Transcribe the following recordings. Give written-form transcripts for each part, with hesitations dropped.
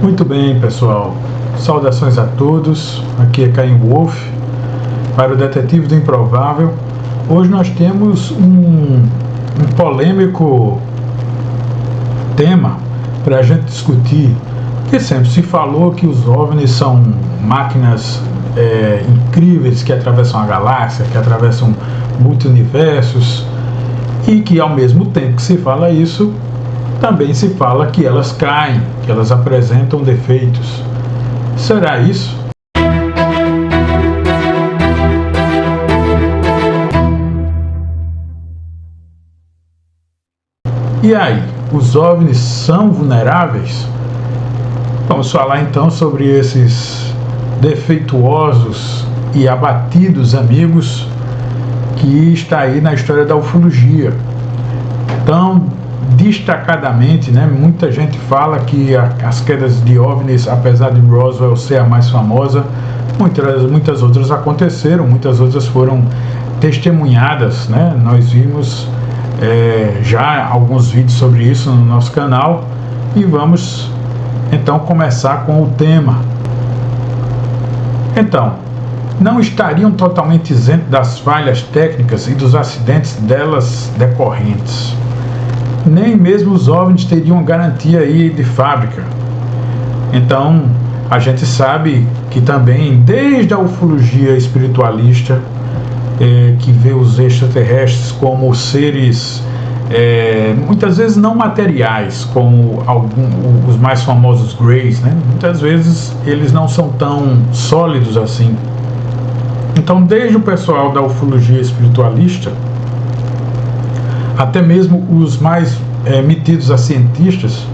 Muito bem, pessoal. Saudações a todos. Aqui é Caim Wolf para o Detetive do Improvável. Hoje nós temos um polêmico tema para a gente discutir, porque sempre se falou que os OVNIs são máquinas incríveis que atravessam a galáxia, que atravessam multi-universos, e que ao mesmo tempo que se fala isso, também se fala que elas caem, que elas apresentam defeitos. Será isso? E aí, os OVNIs são vulneráveis? Vamos falar então sobre esses defeituosos e abatidos amigos que está aí na história da ufologia. Então, destacadamente, muita gente fala que as quedas de OVNIs, apesar de Roswell ser a mais famosa, muitas outras aconteceram, muitas outras foram testemunhadas, Nós vimos já alguns vídeos sobre isso no nosso canal e vamos então começar com o tema. Então, não estariam totalmente isentos das falhas técnicas e dos acidentes delas decorrentes. Nem mesmo os OVNIs teriam garantia aí de fábrica. Então, a gente sabe que também, desde a ufologia espiritualista, que vê os extraterrestres como seres, muitas vezes não materiais, como os mais famosos Greys, Muitas vezes eles não são tão sólidos assim. Então, desde o pessoal da ufologia espiritualista, até mesmo os mais metidos a cientistas,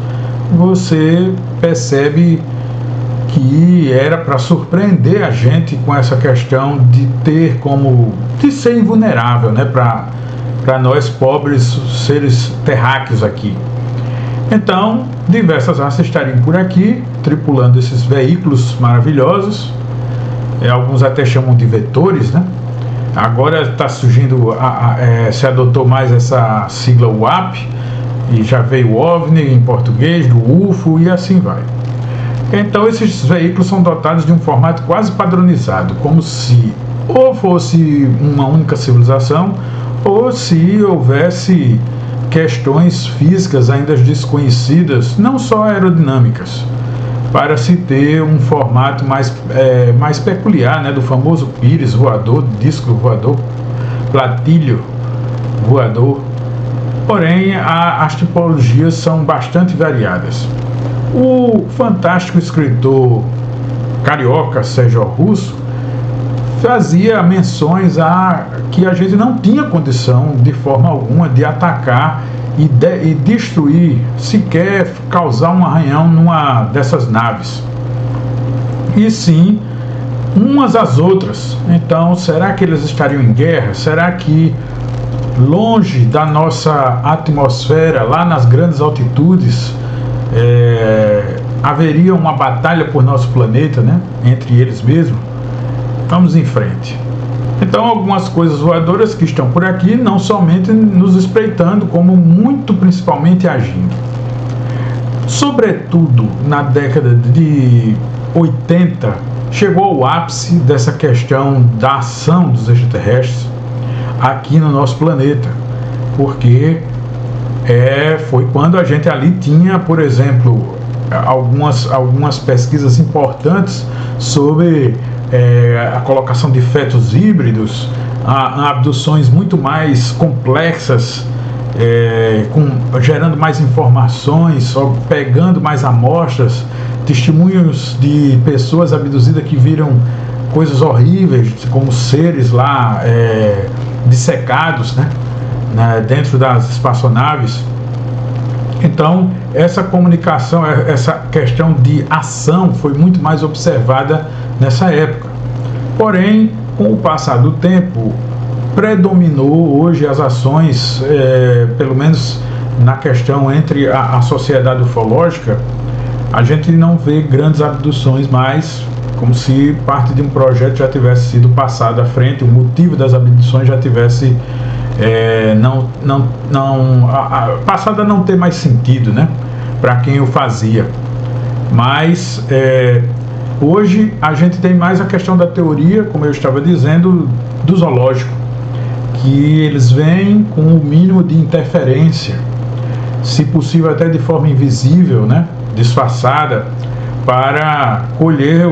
você percebe que era para surpreender a gente com essa questão de ser invulnerável, para nós pobres seres terráqueos aqui. Então, diversas raças estariam por aqui, tripulando esses veículos maravilhosos, alguns até chamam de vetores, Agora está surgindo, se adotou mais essa sigla UAP, e já veio o OVNI em português, do UFO e assim vai. Então esses veículos são dotados de um formato quase padronizado, como se ou fosse uma única civilização, ou se houvesse questões físicas ainda desconhecidas, não só aerodinâmicas, para se ter um formato mais peculiar, do famoso pires voador, disco voador, platilho voador. Porém, as tipologias são bastante variadas. O fantástico escritor carioca Sérgio Russo fazia menções a que a gente não tinha condição de forma alguma de atacar e destruir, sequer causar um arranhão numa dessas naves, e sim umas às outras. Então, será que eles estariam em guerra? Será que longe da nossa atmosfera, lá nas grandes altitudes, haveria uma batalha por nosso planeta, entre eles mesmos? Vamos em frente. Então, algumas coisas voadoras que estão por aqui, não somente nos espreitando, como muito principalmente agindo. Sobretudo na década de 80, chegou ao ápice dessa questão da ação dos extraterrestres aqui no nosso planeta, porque foi quando a gente ali tinha, por exemplo, algumas pesquisas importantes sobre a colocação de fetos híbridos, abduções muito mais complexas, gerando mais informações, pegando mais amostras, testemunhos de pessoas abduzidas que viram coisas horríveis, como seres lá dissecados, dentro das espaçonaves. Então, essa comunicação, essa questão de ação foi muito mais observada nessa época. Porém, com o passar do tempo, predominou hoje as ações, pelo menos na questão entre a sociedade ufológica, a gente não vê grandes abduções mais, como se parte de um projeto já tivesse sido passado à frente, o motivo das abduções já tivesse passado a não ter mais sentido, para quem o fazia. Mas hoje a gente tem mais a questão da teoria, como eu estava dizendo, do zoológico, que eles vêm com o mínimo de interferência, se possível até de forma invisível, né, disfarçada, para colher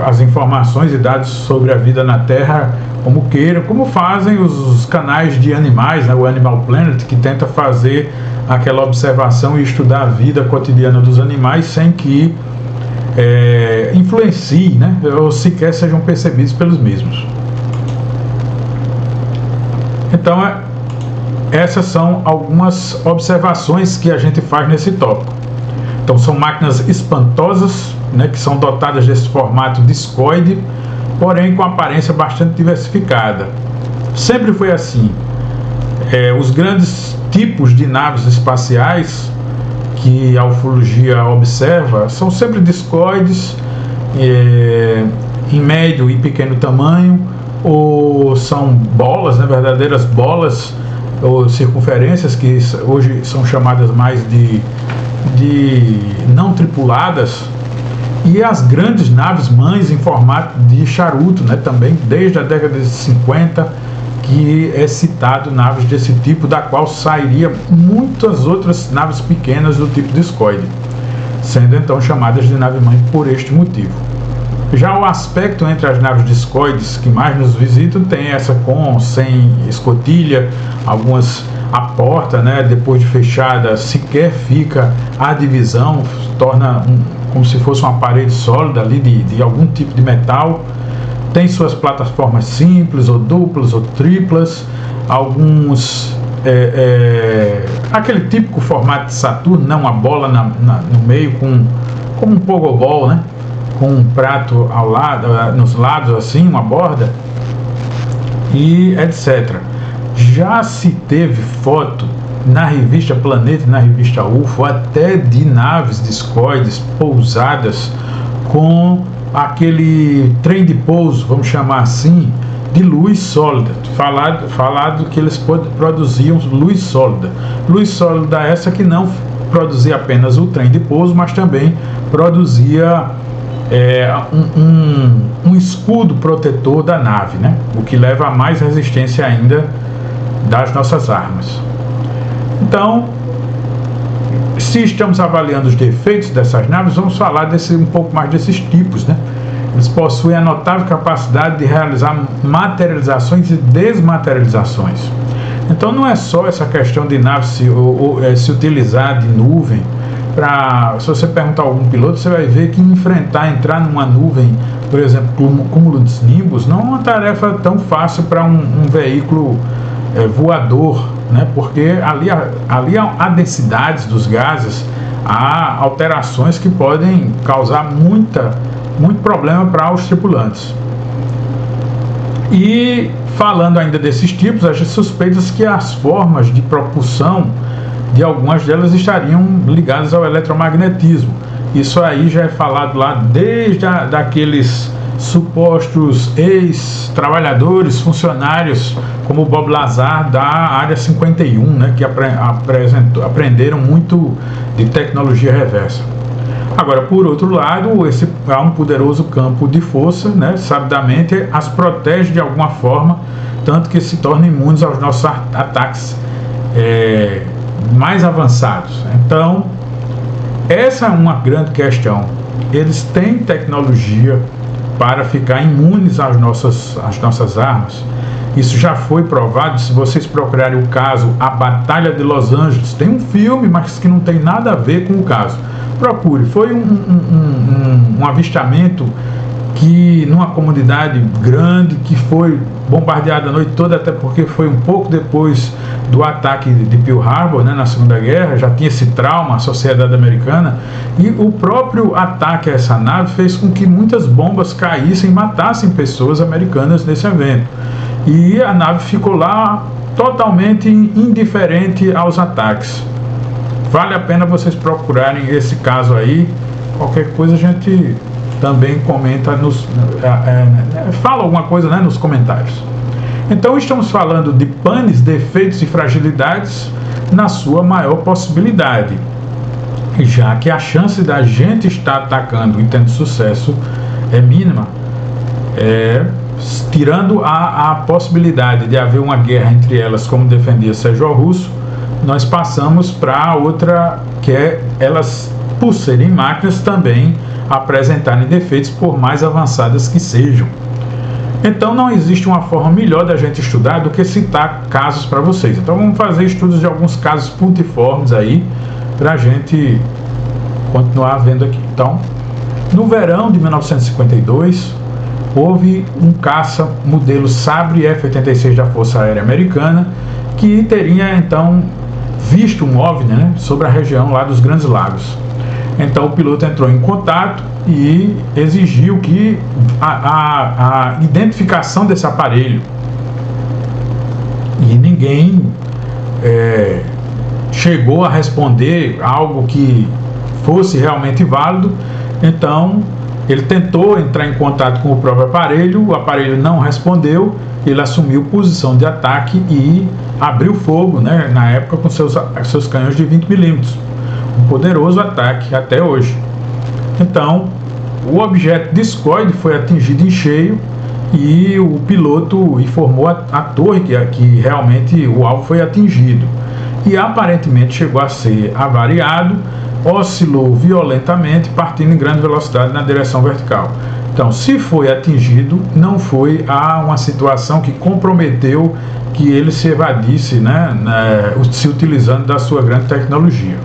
as informações e dados sobre a vida na Terra como queiram, como fazem os canais de animais, né, o Animal Planet, que tenta fazer aquela observação e estudar a vida cotidiana dos animais sem que influencie, né, ou sequer sejam percebidos pelos mesmos. Então, essas são algumas observações que a gente faz nesse tópico. Então, são máquinas espantosas, né, que são dotadas desse formato discoide, porém com aparência bastante diversificada. Sempre foi assim. Os grandes tipos de naves espaciais que a ufologia observa são sempre discoides, em médio e pequeno tamanho, ou são bolas, né, verdadeiras bolas ou circunferências, que hoje são chamadas mais de não tripuladas, e as grandes naves mães em formato de charuto, né, também desde a década de 50, que é citado naves desse tipo, da qual sairia muitas outras naves pequenas do tipo discoide, sendo então chamadas de nave mãe por este motivo. Já o aspecto entre as naves discoides que mais nos visitam tem essa com, sem escotilha, algumas a porta, né, depois de fechada, sequer fica a divisão, torna como se fosse uma parede sólida ali de algum tipo de metal. Tem suas plataformas simples, ou duplas, ou triplas, alguns aquele típico formato de Saturno, né, uma bola no meio, como um pogobol, né, com um prato ao lado, nos lados assim, uma borda, e etc. Já se teve foto na revista Planeta e na revista UFO até de naves discoides pousadas com aquele trem de pouso, vamos chamar assim, de luz sólida. Falado que eles produziam luz sólida. Luz sólida essa que não produzia apenas o trem de pouso, mas também produzia um escudo protetor da nave, né? O que leva a mais resistência ainda das nossas armas. Então, se estamos avaliando os defeitos dessas naves, vamos falar um pouco mais desses tipos, né? Eles possuem a notável capacidade de realizar materializações e desmaterializações. Então não é só essa questão de nave se utilizar de nuvem. Se você perguntar a algum piloto, você vai ver que entrar numa nuvem, por exemplo, cúmulos nimbus, não é uma tarefa tão fácil para um veículo voador, né? Porque ali há densidades dos gases, há alterações que podem causar muito problema para os tripulantes. E falando ainda desses tipos, a gente suspeita que as formas de propulsão de algumas delas estariam ligadas ao eletromagnetismo. Isso aí já é falado lá desde daqueles supostos ex-trabalhadores, funcionários, como o Bob Lazar da Área 51, né, que aprenderam muito de tecnologia reversa. Agora, por outro lado, há um poderoso campo de força, né, sabidamente as protege de alguma forma, tanto que se tornam imunes aos nossos ataques mais avançados. Então, essa é uma grande questão. Eles têm tecnologia para ficar imunes às nossas armas. Isso já foi provado. Se vocês procurarem o caso A Batalha de Los Angeles, tem um filme, mas que não tem nada a ver com o caso. Procure. Foi um avistamento que numa comunidade grande, que foi bombardeada a noite toda, até porque foi um pouco depois do ataque de Pearl Harbor, né, na Segunda Guerra. Já tinha esse trauma a sociedade americana, e o próprio ataque a essa nave fez com que muitas bombas caíssem e matassem pessoas americanas nesse evento, e a nave ficou lá totalmente indiferente aos ataques. Vale a pena vocês procurarem esse caso aí. Qualquer coisa a gente também comenta, fala alguma coisa, né, nos comentários. Então estamos falando de panes, defeitos e fragilidades na sua maior possibilidade. já que a chance da gente estar atacando e tendo sucesso é mínima, tirando a possibilidade de haver uma guerra entre elas, como defendia Sérgio Russo, nós passamos para outra, que é elas, por serem máquinas, também apresentarem defeitos, por mais avançadas que sejam. Então não existe uma forma melhor da gente estudar do que citar casos para vocês. Então vamos fazer estudos de alguns casos pontiformes aí, para a gente continuar vendo aqui. Então, no verão de 1952, houve um caça modelo Sabre F-86 da Força Aérea Americana, que teria então visto um OVNI, né, sobre a região lá dos Grandes Lagos. Então o piloto entrou em contato e exigiu que a identificação desse aparelho, e ninguém chegou a responder algo que fosse realmente válido. Então ele tentou entrar em contato com o próprio aparelho, o aparelho não respondeu, ele assumiu posição de ataque e abriu fogo, né, na época com seus canhões de 20 milímetros. Um poderoso ataque até hoje. Então o objeto discoide foi atingido em cheio e o piloto informou a torre que realmente o alvo foi atingido, e aparentemente chegou a ser avariado, oscilou violentamente, partindo em grande velocidade na direção vertical. Então, se foi atingido, não foi uma situação que comprometeu que ele se evadisse, né, se utilizando da sua grande tecnologia.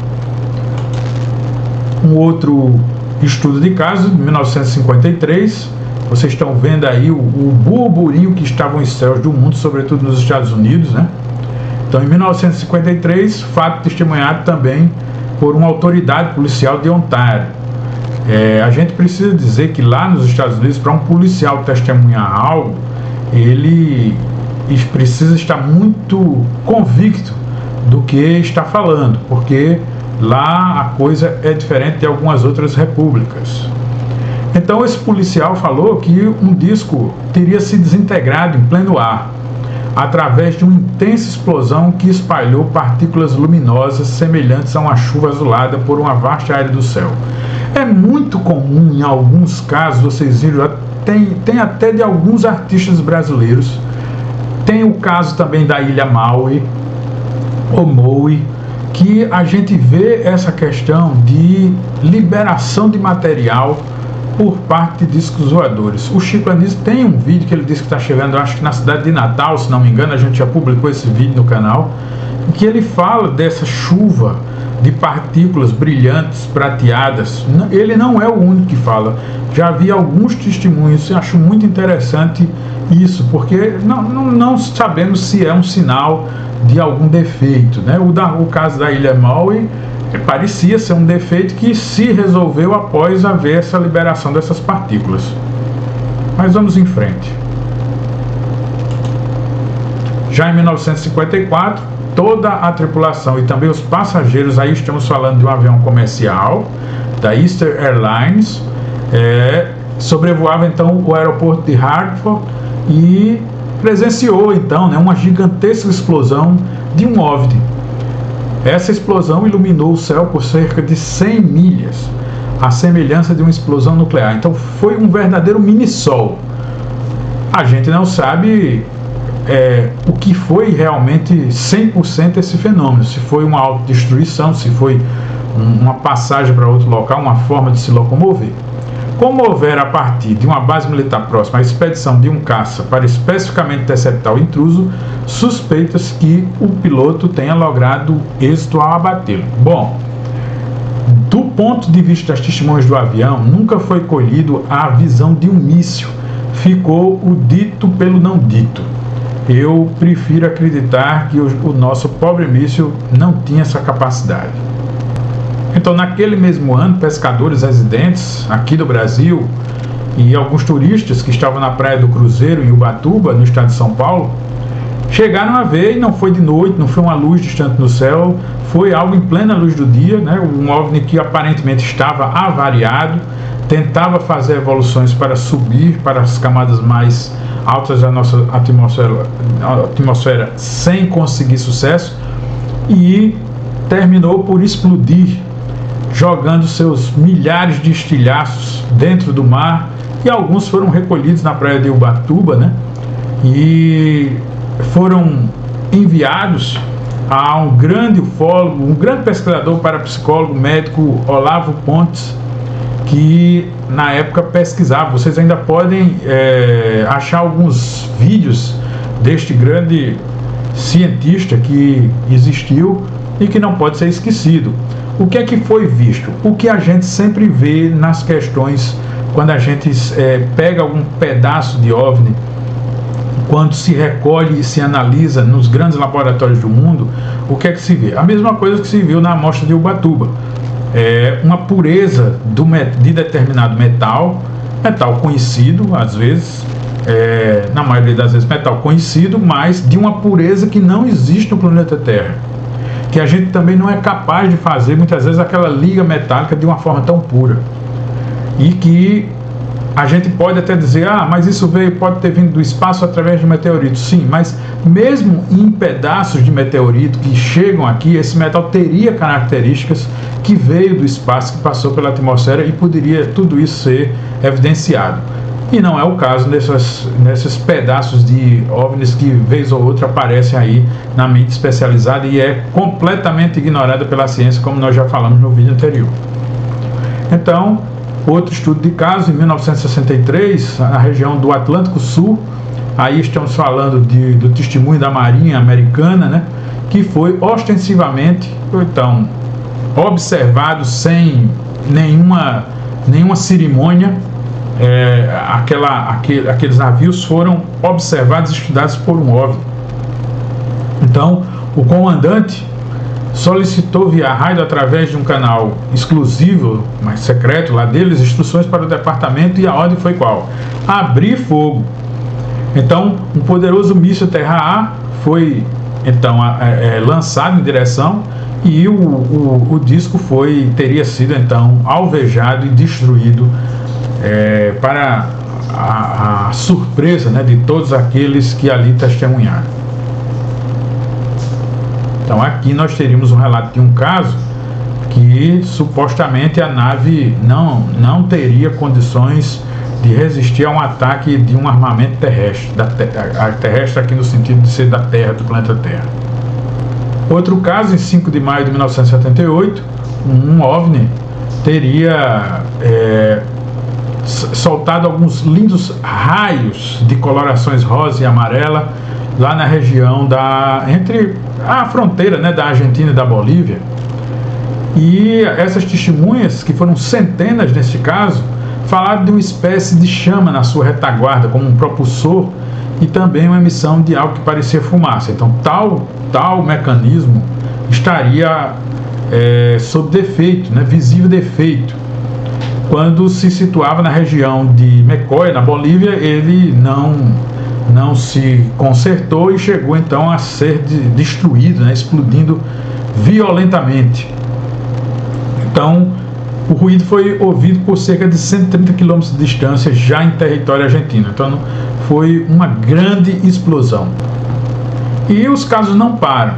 Um outro estudo de caso, de 1953, vocês estão vendo aí o burburinho que estavam os céus do mundo, sobretudo nos Estados Unidos, né? Então, em 1953, fato testemunhado também por uma autoridade policial de Ontário. A gente precisa dizer que lá nos Estados Unidos, para um policial testemunhar algo, ele precisa estar muito convicto do que está falando, porque lá a coisa é diferente de algumas outras repúblicas. Então esse policial falou que um disco teria se desintegrado em pleno ar, através de uma intensa explosão que espalhou partículas luminosas semelhantes a uma chuva azulada por uma vasta área do céu. É muito comum, em alguns casos, vocês viram, tem até de alguns artistas brasileiros. Tem o caso também da ilha Maui, ou Maui, que a gente vê essa questão de liberação de material por parte de discos voadores. O Chico Anísio tem um vídeo que ele disse que está chegando, acho que na cidade de Natal, se não me engano, a gente já publicou esse vídeo no canal, em que ele fala dessa chuva de partículas brilhantes, prateadas. Ele não é o único que fala. Já vi alguns testemunhos, eu acho muito interessante isso, porque não sabemos se é um sinal de algum defeito, né? O caso da ilha Maui parecia ser um defeito que se resolveu após haver essa liberação dessas partículas. Mas vamos em frente. Já em 1954, toda a tripulação e também os passageiros, aí estamos falando de um avião comercial da Eastern Airlines, sobrevoava então o aeroporto de Hartford e presenciou então, né, uma gigantesca explosão de um OVNI. Essa explosão iluminou o céu por cerca de 100 milhas, à semelhança de uma explosão nuclear. Então foi um verdadeiro mini-sol. A gente não sabe o que foi realmente 100% esse fenômeno, se foi uma autodestruição, se foi uma passagem para outro local, uma forma de se locomover. Como houver a partir de uma base militar próxima a expedição de um caça para especificamente interceptar o intruso, suspeita-se que o piloto tenha logrado êxito ao abatê-lo. Bom, do ponto de vista das testemunhas do avião, nunca foi colhido a visão de um míssil. Ficou o dito pelo não dito. Eu prefiro acreditar que o nosso pobre míssil não tinha essa capacidade. Então, naquele mesmo ano, pescadores residentes aqui do Brasil e alguns turistas que estavam na praia do Cruzeiro, em Ubatuba, no estado de São Paulo, chegaram a ver, e não foi de noite, não foi uma luz distante no céu, foi algo em plena luz do dia, né? Um OVNI que aparentemente estava avariado, tentava fazer evoluções para subir para as camadas mais altas da nossa atmosfera sem conseguir sucesso, e terminou por explodir jogando seus milhares de estilhaços dentro do mar, e alguns foram recolhidos na praia de Ubatuba, né? E foram enviados a um grande ufólogo, um grande pesquisador, parapsicólogo, médico, Olavo Pontes, que na época pesquisava. Vocês ainda podem achar alguns vídeos deste grande cientista que existiu e que não pode ser esquecido. O que é que foi visto? O que a gente sempre vê nas questões quando a gente pega algum pedaço de OVNI, quando se recolhe e se analisa nos grandes laboratórios do mundo, o que é que se vê? A mesma coisa que se viu na amostra de Ubatuba. Uma pureza de determinado metal conhecido, às vezes, na maioria das vezes metal conhecido, mas de uma pureza que não existe no planeta Terra, que a gente também não é capaz de fazer, muitas vezes, aquela liga metálica de uma forma tão pura, e que a gente pode até dizer, mas isso pode ter vindo do espaço através de meteoritos. Sim, mas mesmo em pedaços de meteorito que chegam aqui, esse metal teria características que veio do espaço, que passou pela atmosfera, e poderia tudo isso ser evidenciado. E não é o caso nesses pedaços de OVNIs que, vez ou outra, aparecem aí na mídia especializada e é completamente ignorada pela ciência, como nós já falamos no vídeo anterior. Então, outro estudo de caso, em 1963, na região do Atlântico Sul, aí estamos falando do testemunho da Marinha Americana, né, que foi ostensivamente, então, observado sem nenhuma cerimônia. Aqueles navios foram observados e estudados por um OVNI. Então, o comandante solicitou via rádio, através de um canal exclusivo, mas secreto lá deles, instruções para o departamento, e a ordem foi qual? Abrir fogo. Então, um poderoso míssil Terra-A foi então lançado em direção, e o disco teria sido então alvejado e destruído, para a surpresa, né, de todos aqueles que ali testemunharam. Então aqui nós teríamos um relato de um caso que supostamente a nave não teria condições de resistir a um ataque de um armamento terrestre, terrestre aqui no sentido de ser da Terra, do planeta Terra. Outro caso, em 5 de maio de 1978, um OVNI teria soltado alguns lindos raios de colorações rosa e amarela lá na região entre a fronteira, né, da Argentina e da Bolívia. E essas testemunhas, que foram centenas neste caso, falaram de uma espécie de chama na sua retaguarda, como um propulsor, e também uma emissão de algo que parecia fumaça. Então tal mecanismo estaria sob defeito, né, visível defeito. Quando se situava na região de Mecoy, na Bolívia, ele não se consertou e chegou então a ser destruído, né, explodindo violentamente. Então, o ruído foi ouvido por cerca de 130 km de distância, já em território argentino. Então, foi uma grande explosão. E os casos não param.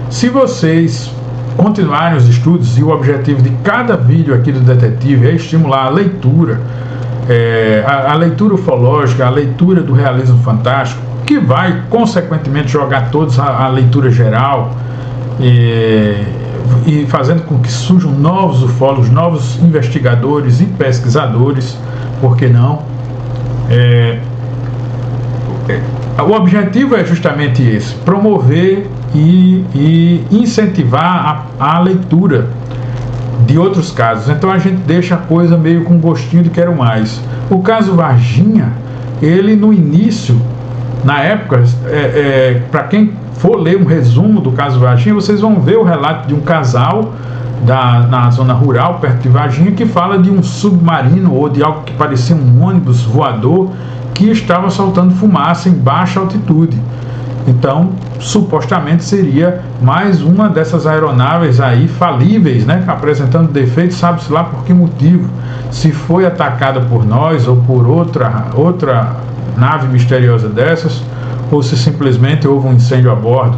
Se vocês continuarem os estudos, e o objetivo de cada vídeo aqui do Detetive é estimular a leitura, a leitura ufológica, a leitura do realismo fantástico, que vai consequentemente jogar todos a leitura geral, e fazendo com que surjam novos ufólogos, novos investigadores e pesquisadores, por que não? O objetivo é justamente esse: promover e incentivar a leitura de outros casos. Então a gente deixa a coisa meio com gostinho de quero mais. O caso Varginha, ele no início, na época, para quem for ler um resumo do caso Varginha, vocês vão ver o relato de um casal na zona rural, perto de Varginha, que fala de um submarino ou de algo que parecia um ônibus voador que estava soltando fumaça em baixa altitude. Então, supostamente seria mais uma dessas aeronaves aí falíveis, né, apresentando defeitos, sabe-se lá por que motivo. Se foi atacada por nós ou por outra nave misteriosa dessas, ou se simplesmente houve um incêndio a bordo.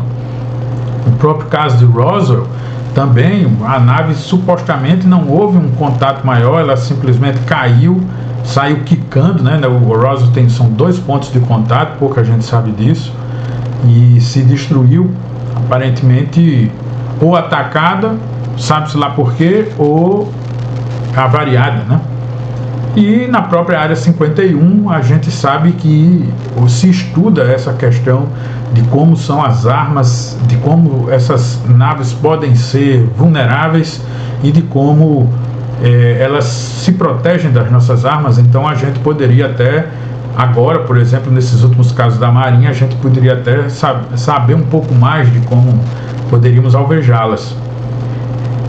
O próprio caso de Roswell também a nave supostamente não houve um contato maior, ela simplesmente caiu, saiu quicando, né? O Roswell são 2 pontos de contato, pouca gente sabe disso, e se destruiu, aparentemente, ou atacada, sabe-se lá por quê, ou avariada, né? E na própria Área 51 a gente sabe que se estuda essa questão de como são as armas, de como essas naves podem ser vulneráveis e de como elas se protegem das nossas armas. Então a gente poderia até, agora, por exemplo, nesses últimos casos da Marinha, a gente poderia até saber um pouco mais de como poderíamos alvejá-las.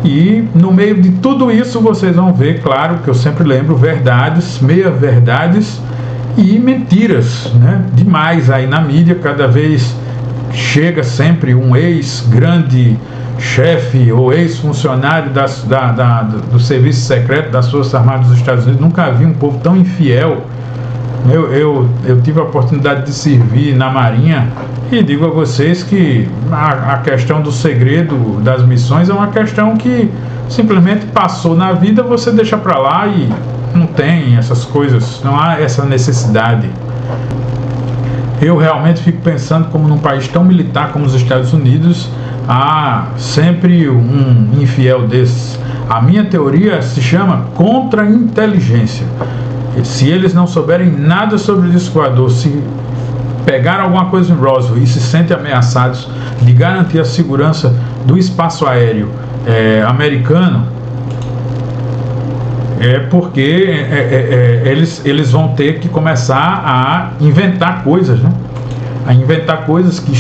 E no meio de tudo isso vocês vão ver, claro, que eu sempre lembro, verdades, meia-verdades e mentiras, né? Demais aí na mídia. Cada vez chega sempre um ex-grande chefe ou ex-funcionário do serviço secreto das Forças Armadas dos Estados Unidos. Nunca vi um povo tão infiel. Eu tive a oportunidade de servir na Marinha e digo a vocês que a questão do segredo das missões é uma questão que simplesmente passou na vida, você deixa para lá e não tem essas coisas, não há essa necessidade. Eu realmente fico pensando como num país tão militar como os Estados Unidos, há sempre um infiel desses. A minha teoria se chama contra-inteligência. Se eles não souberem nada sobre o disco voador, se pegaram alguma coisa em Roswell e se sentem ameaçados de garantir a segurança do espaço aéreo americano, é porque eles vão ter que começar a inventar coisas, né? A inventar coisas que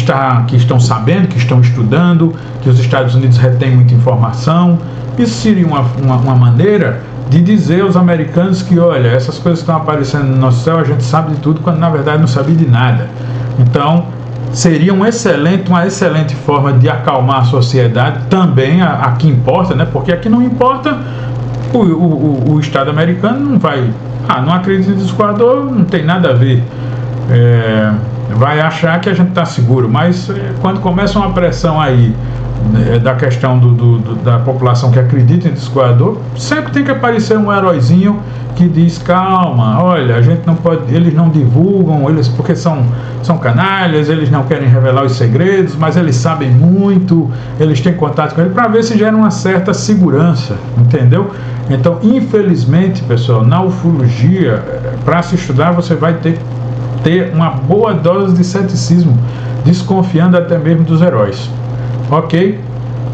estão sabendo, que estão estudando, que os Estados Unidos retêm muita informação. Isso seria uma maneira de dizer aos americanos que, olha, essas coisas que estão aparecendo no nosso céu, a gente sabe de tudo, quando na verdade não sabia de nada. Então, seria uma excelente forma de acalmar a sociedade, também a que importa, né? Porque aqui não importa, o Estado americano não vai, não acredita em disco voador, não tem nada a ver, vai achar que a gente está seguro, mas quando começa uma pressão aí, da questão da população que acredita em disco voador, sempre tem que aparecer um heróizinho que diz, calma, olha, a gente não pode, eles não divulgam, porque são canalhas, eles não querem revelar os segredos, mas eles sabem muito, eles têm contato com ele, para ver se gera uma certa segurança, entendeu? Então, infelizmente, pessoal, na ufologia, para se estudar, você vai ter uma boa dose de ceticismo, desconfiando até mesmo dos heróis. Ok?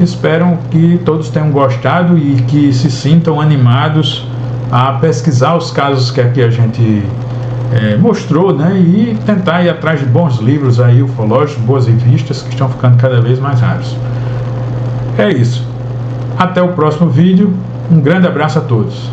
Espero que todos tenham gostado e que se sintam animados a pesquisar os casos que aqui a gente mostrou, né? E tentar ir atrás de bons livros aí ufológicos, boas revistas que estão ficando cada vez mais raros. É isso. Até o próximo vídeo. Um grande abraço a todos.